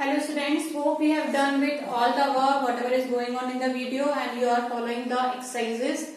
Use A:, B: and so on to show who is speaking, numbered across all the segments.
A: Hello students, hope we have done with all the work whatever is going on in the video and you are following the exercises,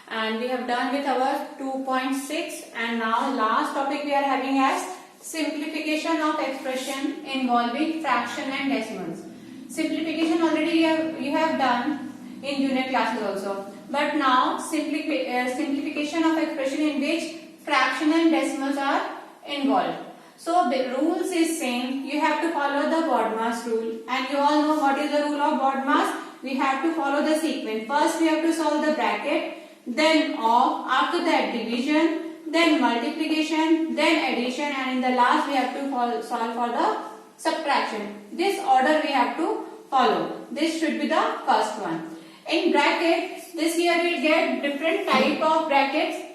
A: and we have done with our 2.6 and now last topic we are having as simplification of expression involving fraction and decimals. Simplification already you have done in junior classes also, but now simplification of expression in which fraction and decimals are involved. So the rules is same. You have to follow the BODMAS rule, and you all know what is the rule of BODMAS. We have to follow the sequence. First we have to solve the bracket, then of, after that division, then multiplication, then addition, and in the last we have to solve for the subtraction. This order we have to follow. This should be the first one. In brackets, this year we get different type of brackets.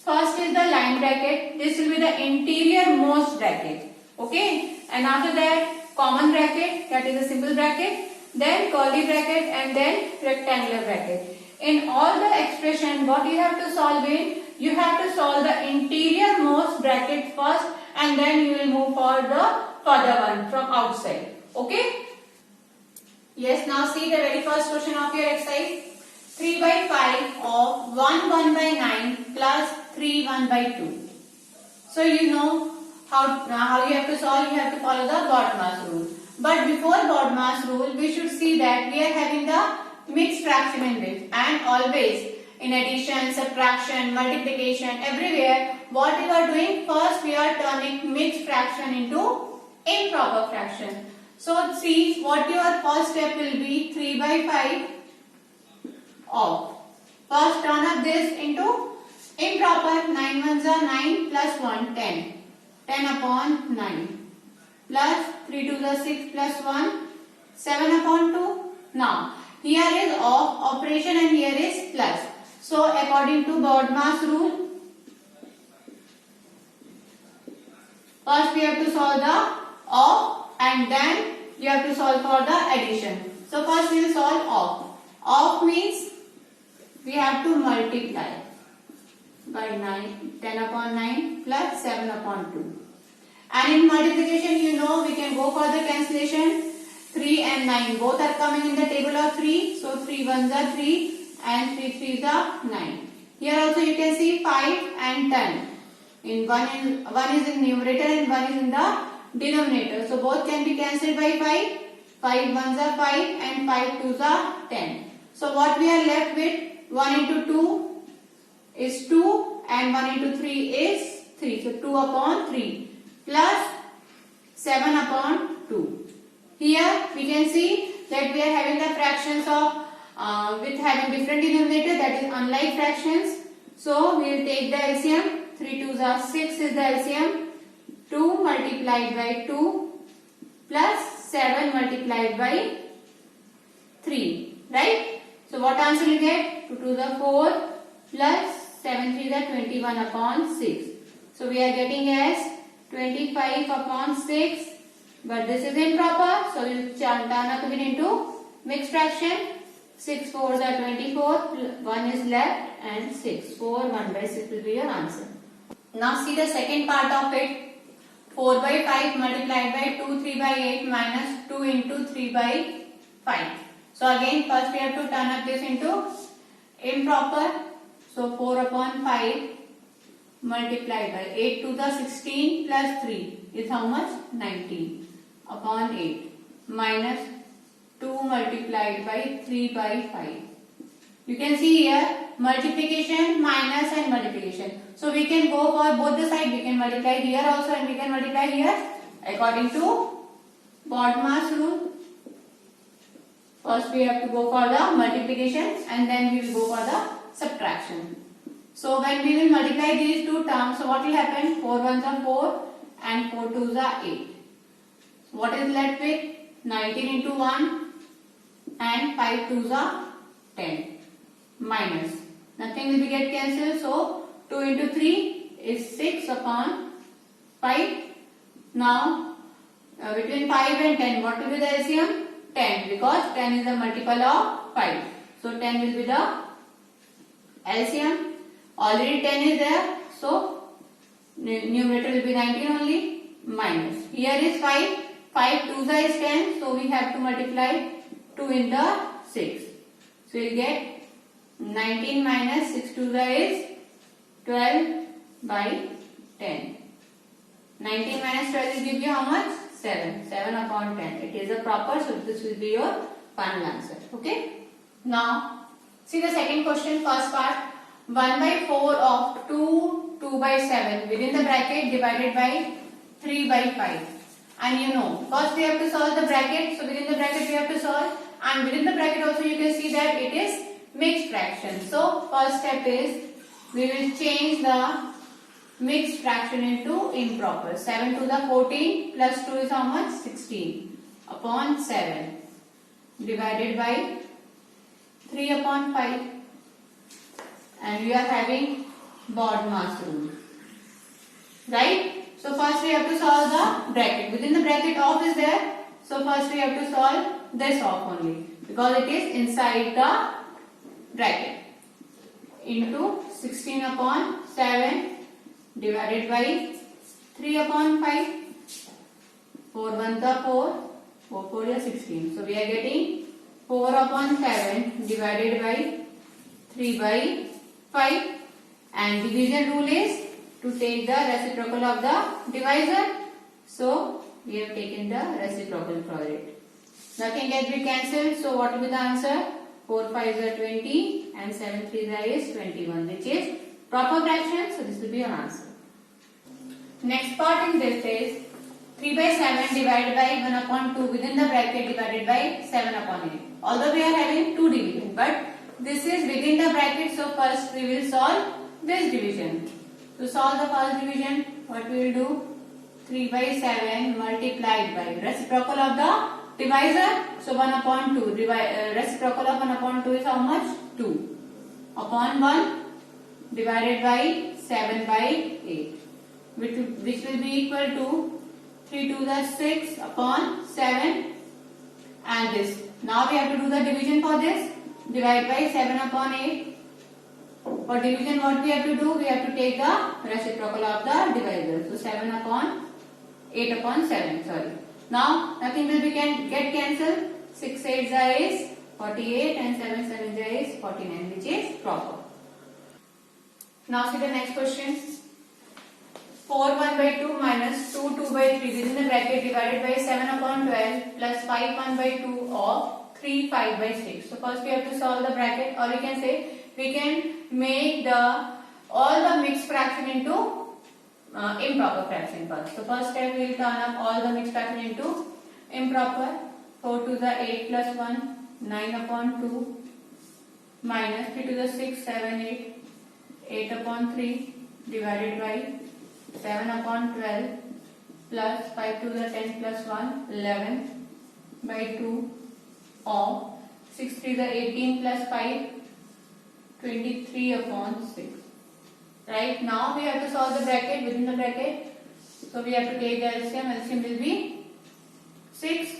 A: First is the line bracket. This will be the interior most bracket. Okay. And after that, common bracket, that is a simple bracket. Then curly bracket and then rectangular bracket. In all the expression, what you have to solve in, you have to solve the interior most bracket first, and then you will move for the further one from outside. Okay. Yes. Now see the very first question of your exercise. 3 by 5 of 1 by 9 plus 3 1 by 2. So you know how you have to solve. You have to follow the BODMAS rule. But before BODMAS rule, we should see that we are having the mixed fraction in this, and always in addition, subtraction, multiplication, everywhere what we are doing, first we are turning mixed fraction into improper fraction. So see what your first step will be. 3 by 5 of, first turn up this into improper. 9 ones are 9 plus 1 10. 10 upon 9 plus 3 2s are 6 plus 1 7 upon 2. Now here is of operation and here is plus. So according to BODMAS rule, first we have to solve the of and then you have to solve for the addition. So first we will solve of. Of means we have to multiply by 9, 10 upon 9 plus 7 upon 2. And in multiplication, you know, we can go for the cancellation. 3 and 9 both are coming in the table of 3. So 3 ones are 3 and 3 3s are 9. Here also you can see 5 and 10. In one is in numerator and one is in the denominator. So both can be cancelled by 5. 5 ones are 5 and 5 2s are 10. So what we are left with, 1 into 2 is 2 and 1 into 3 is 3. So 2 upon 3 plus 7 upon 2. Here we can see that we are having the fractions of with having different denominator, that is unlike fractions. So we will take the LCM. 3 2s are 6 is the LCM. 2 multiplied by 2 plus 7 multiplied by 3. Right? So what answer you get? 2 2s are 4 plus 7 3s are 21 upon 6. So we are getting as 25 upon 6. But this is improper. So we will turn up it into mixed fraction. 6 4s are 24. 1 is left and 6. 4 1 by 6 will be your answer. Now see the second part of it. 4 by 5 multiplied by 2 3 by 8 minus 2 into 3 by 5. So again first we have to turn up this into improper. So 4 upon 5 multiplied by 8 to the 16 plus 3 is how much? 19 upon 8 minus 2 multiplied by 3 by 5. You can see here multiplication, minus and multiplication. So we can go for both the side. We can multiply here also and we can multiply here according to BODMAS rule. First we have to go for the multiplication and then we will go for the subtraction. So when we will multiply these two terms, so what will happen? 4 ones are 4 and 4 2s are 8. So what is left with? 19 into 1 and 5 2s are 10 minus. Nothing will be get cancelled. So 2 into 3 is 6 upon 5. Now between 5 and 10, what will be the LCM? 10, because 10 is a multiple of 5. So 10 will be the LCM. Already 10 is there. So numerator will be 19 only, minus. Here is 5 5 2 is 10, so we have to multiply 2 in the 6. So you get 19 minus 6 2 is 12 by 10. 19 minus 12 will give you how much? 7. 7 upon 10. It is a proper, so this will be your final answer. Okay. Now, see the second question, first part. 1 by 4 of 2, 2 by 7 within the bracket divided by 3 by 5. And you know, first we have to solve the bracket. So within the bracket we have to solve. And within the bracket also you can see that it is mixed fraction. So first step is we will change the mixed fraction into improper. 7 to the 14 plus 2 is how much? 16 upon 7 divided by 3 upon 5. And we are having BODMAS rule. Right? So first we have to solve the bracket. Within the bracket of is there. So first we have to solve this off only. Because it is inside the bracket. Into 16 upon 7 divided by 3 upon 5. 4 1 the 4. 4 4 is 16. So we are getting 4 upon 7 divided by 3 by 5. And division rule is to take the reciprocal of the divisor. So we have taken the reciprocal for it. Nothing can be cancelled. So what will be the answer? 4 5 is 20 and 7 3 is 21, which is proper fraction. So this will be your answer. Next part in this is 3 by 7 divided by 1 upon 2 within the bracket divided by 7 upon 8. Although we are having 2 division, but this is within the bracket. So first we will solve this division. To solve the first division, what we will do? 3 by 7 multiplied by reciprocal of the divisor. So 1 upon 2. Reciprocal of 1 upon 2 is how much? 2. Upon 1 divided by 7 by 8. Which will be equal to 3 to the 6 upon 7. And this. Now we have to do the division for this. Divide by 7 upon 8. For division what we have to do? We have to take the reciprocal of the divisor. So 7 upon 8 upon 7. Sorry. Now nothing will be get cancelled. 6 8 is 48 and 7 7 is 49, which is proper. Now see the next question. 4 1 by 2 minus 2 2 by 3 within the bracket divided by 7 upon 12 plus 5 1 by 2 of 3 5 by 6. So first we have to solve the bracket, or we can say we can make all the mixed fraction into improper fraction first. So first step we will turn up all the mixed fraction into improper. 4 to the 8 plus 1, 9 upon 2 minus 3 to the 6 7 8, 8 upon 3 divided by 7 upon 12 plus 5 to the 10 plus 1 11 by 2 of 6 3 the 18 plus 5 23 upon 6. Right, now we have to solve the bracket within the bracket. So we have to take the LCM. LCM will be 6.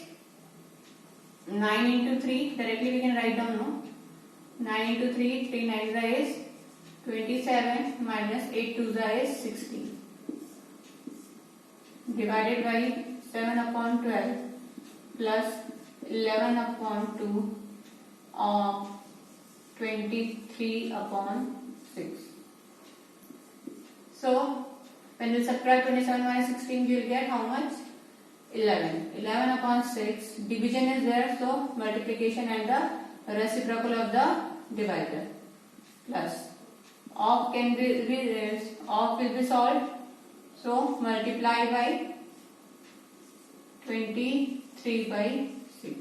A: 9 into 3. Directly we can write down, no? 9 into 3. 3 9 is 27 minus 8 2 is 16. Divided by 7 upon 12 plus 11 upon 2 of 23 upon 6. So when we subtract 27 minus 16, we will get how much? 11. 11 upon 6. Division is there, so multiplication and the reciprocal of the divisor. Plus of can be this. Of will be solved. So multiply by 23 by 6.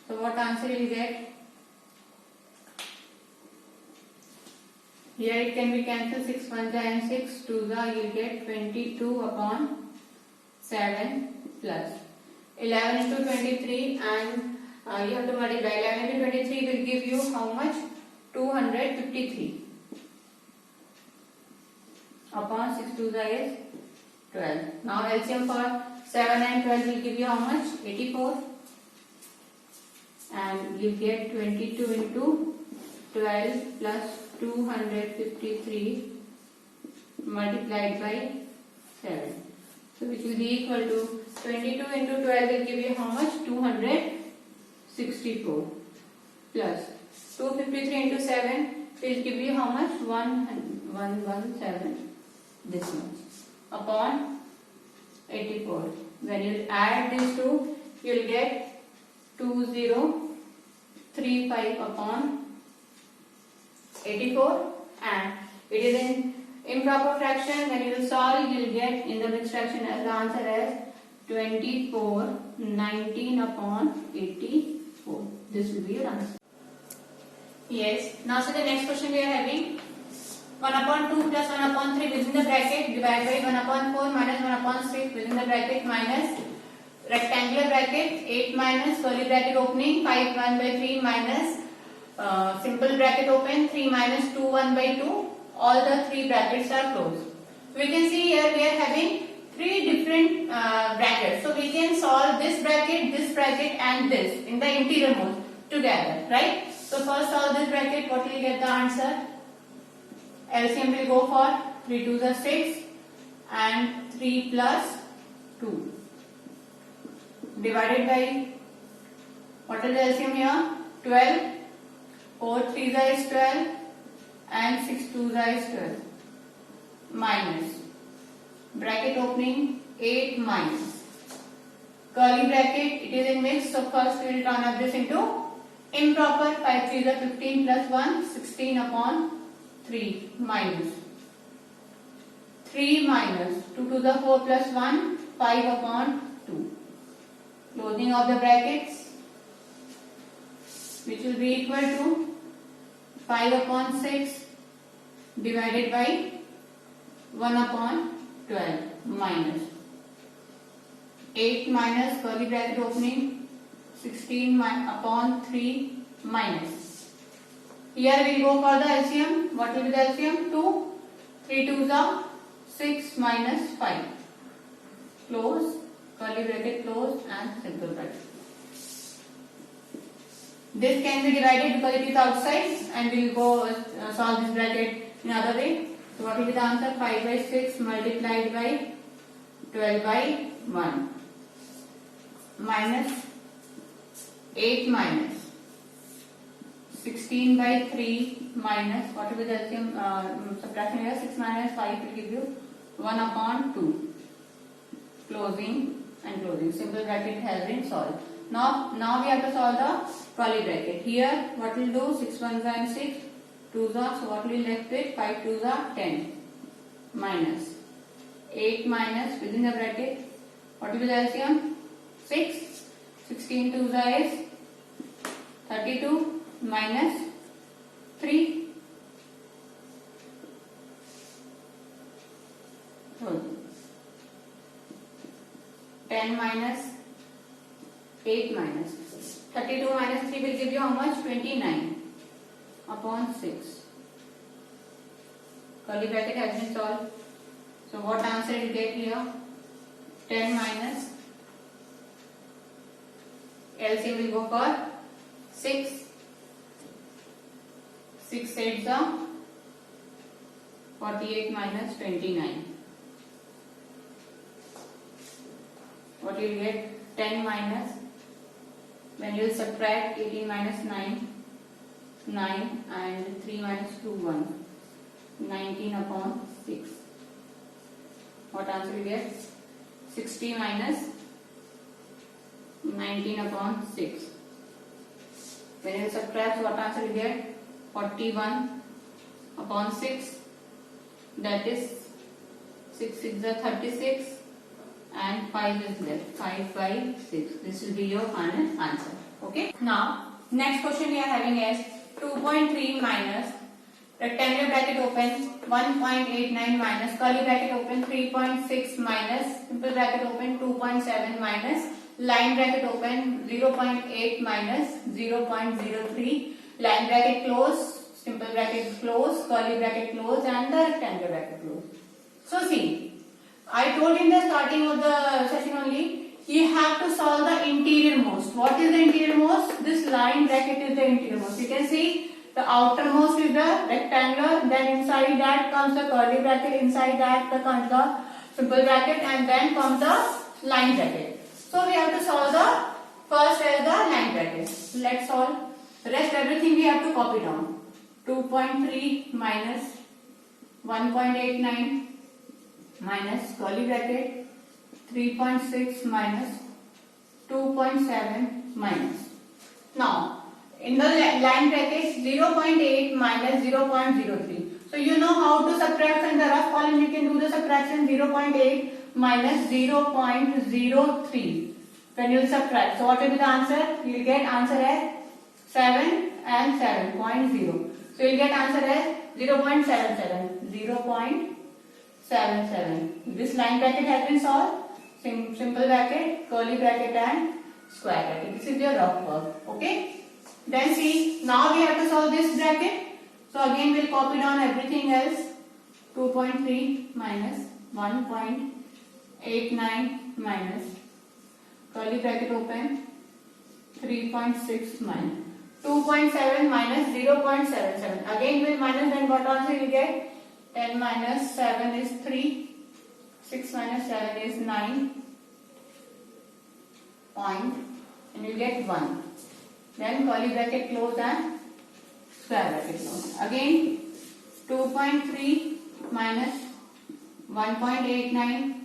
A: So what answer you will get? Here it can be cancelled. 6 1 and 6 2 you will get 22 upon 7 plus 11 into 23, and you have to multiply. 11 into 23 will give you how much? 253 upon 6 2 is 12. Now LCM for 7 and 12 will give you how much? 84, and you get 22 into 12 plus 253 multiplied by 7. So which will be equal to 22 into 12 will give you how much? 264 plus 253 into 7 will give you how much? 117, this much, upon 84. When you add these two, you will get 2035 upon 84, and it is in improper fraction. When you will solve, you will get in the mixed fraction as the answer as 2419 upon 84. This will be your answer. Yes. Now see the next question we are having. 1 upon 2 plus 1 upon 3 within the bracket divided by 1 upon 4 minus 1 upon 6 within the bracket minus rectangular bracket 8 minus curly bracket opening 5 1 by 3 minus simple bracket open 3 minus 2 1 by 2. All the three brackets are closed. We can see here we are having three different brackets. So we can solve this bracket and this in the interior mode together, right? So first solve this bracket. What will you get the answer? LCM will go for 3 2s are 6 and 3 plus 2 divided by what is the LCM here? 12. 4 3s is 12 and 6 2s is 12 minus bracket opening 8 minus curly bracket. It is in mix, so first we will turn up this into improper. 5 3s are 15 plus 1 16 upon 3 minus 3 minus 2 to the 4 plus 1 5 upon 2. Closing of the brackets, which will be equal to 5 upon 6 divided by 1 upon 12 minus 8 minus curly bracket opening 16 upon 3 minus. Here we will go for the LCM. What will be the LCM? 2. 3 2s are 6 minus 5. Close, curly bracket close and simple bracket. This can be divided because it is outside, and we will go solve this bracket in another way. So what will be the answer? 5 by 6 multiplied by 12 by 1 minus 8 minus 16 by 3 minus what will be the LCM subtraction here? 6 minus 5 will give you 1 upon 2. Closing and closing. Simple bracket has been solved. Now we have to solve the curly bracket. Here what will do? 6 1s are 6, 2s are, so what will be left with? 5 2s are 10 minus 8 minus within the bracket. What will be the LCM? 6. 16 2s are is 32 minus 3. 10 minus 8 minus 32 minus 3 will give you how much? 29 upon 6. Curly bracket has been solved. So what answer you get here? 10 minus LCM will go for 6. 6 8s are 48 minus 29. What you will get? 10 minus, when you will subtract 18 minus 9 and 3 minus 2 1, 19 upon 6. What answer you get? 60 minus 19 upon 6. When you subtract, what answer you get? 41 upon 6, that is 6 6 is 36 and 5 is left, 5 by 6. This will be your final answer. Okay. Now next question we are having is 2.3 minus rectangular bracket open 1.89 minus curly bracket open 3.6 minus simple bracket open 2.7 minus line bracket open 0.8 minus 0.03 line bracket close, simple bracket close, curly bracket close and the rectangular bracket close. So see, I told in the starting of the session only, you have to solve the interior most. What is the interior most? This line bracket is the interior most. You can see the outermost is the rectangular, then inside that comes the curly bracket, inside that comes the simple bracket, and then comes the line bracket. So we have to solve the first as the line bracket. Let's solve. Rest everything we have to copy down. 2.3 minus 1.89 minus curly bracket 3.6 minus 2.7 minus. Now in the line bracket 0.8 minus 0.03. So you know how to subtract in the rough column. You can do the subtraction 0.8 minus 0.03. When you subtract, so what will be the answer? You will get answer as 7 and 7.0. So you will get answer as 0.77. 0.77. This line bracket has been solved. Simple bracket, curly bracket and square bracket. This is your rough work. Okay. Then see, now we have to solve this bracket. So again we'll copy down everything else. 2.3 minus 1.89 minus curly bracket open 3.6 minus 2.7 minus 0.77. Again we'll minus, then what answer you get? 10 minus 7 is 3. 6 minus 7 is 9. Point, and you get 1. Then curly bracket close and square bracket close. Again 2.3 minus 1.89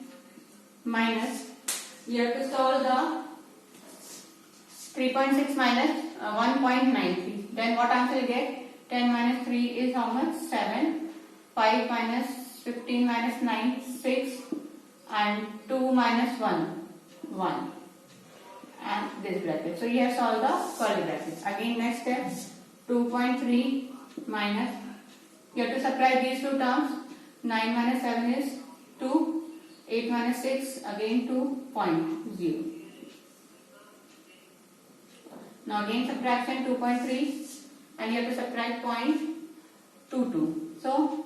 A: minus, we have to solve the 3.6 minus 1.93. Then what answer you get? 10 minus 3 is how much? 7. 5 minus 15 minus 9, 6. And 2 minus 1, 1. And this bracket. So you have solved the curly bracket. Again next step, 2.3 minus, you have to subtract these two terms. 9 minus 7 is 2. 8 minus 6, again 2.0. Now again subtraction 2.3, and you have to subtract 0.22. So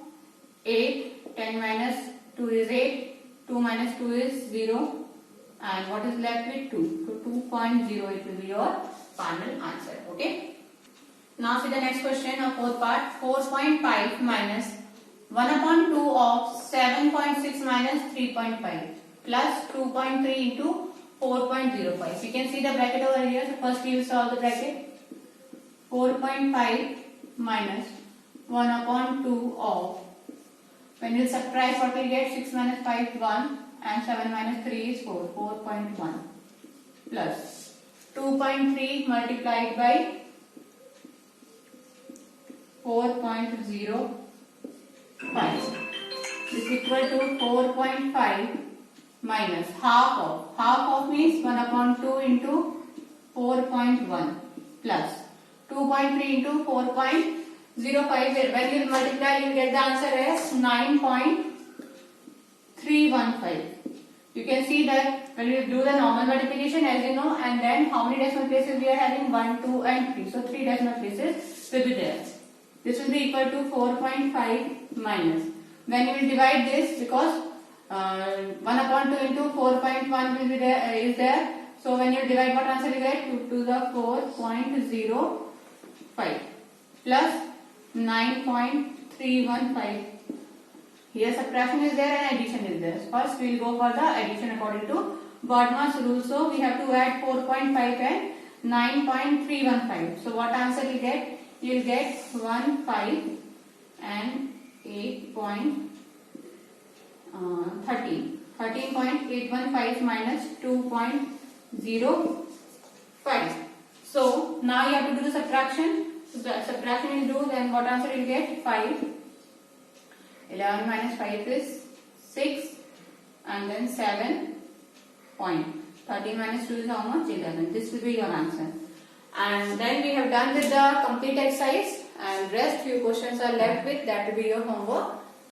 A: 8, 10 minus 2 is 8, 2 minus 2 is 0, and what is left with 2? So 2.0 it will be your final answer. Okay. Now see the next question of fourth part. 4.5 minus 1 upon 2 of 7.6 minus 3.5 plus 2.3 into 4.05. You can see the bracket over here. So first we will solve the bracket. 4.5 minus 1 upon 2 of, when you subtract, what will get? 6 minus 5 1 and 7 minus 3 is 4. 4.1 plus 2.3 multiplied by 4.05 is equal to 4.5 minus half of means 1 upon 2 into 4.1 plus 2.3 into 4.05. When you multiply, you get the answer as 9.315. You can see that when you do the normal multiplication, as you know, and then how many decimal places we are having? 1, 2 and 3. So 3 decimal places will be there. This will be equal to 4.5 minus. When you will divide this, because 1 upon 2 into 4.1 will be there, is there. So when you divide, what answer you get? 2 to the 4.05 plus 9.315. Here subtraction is there and addition is there. First we will go for the addition according to Bodmer's rule. So we have to add 4.5 and 9.315. So what answer you get? You will get 1, 5 and 8.13. 13.815 minus 2.05. So now you have to do the subtraction. So the subtraction you do, then what answer you will get? 5. 11 minus 5 is 6, and then 7 point. 13 minus 2 is how much? 11. This will be your answer. And then we have done with the complete exercise, and rest few questions are left with, that will be your homework.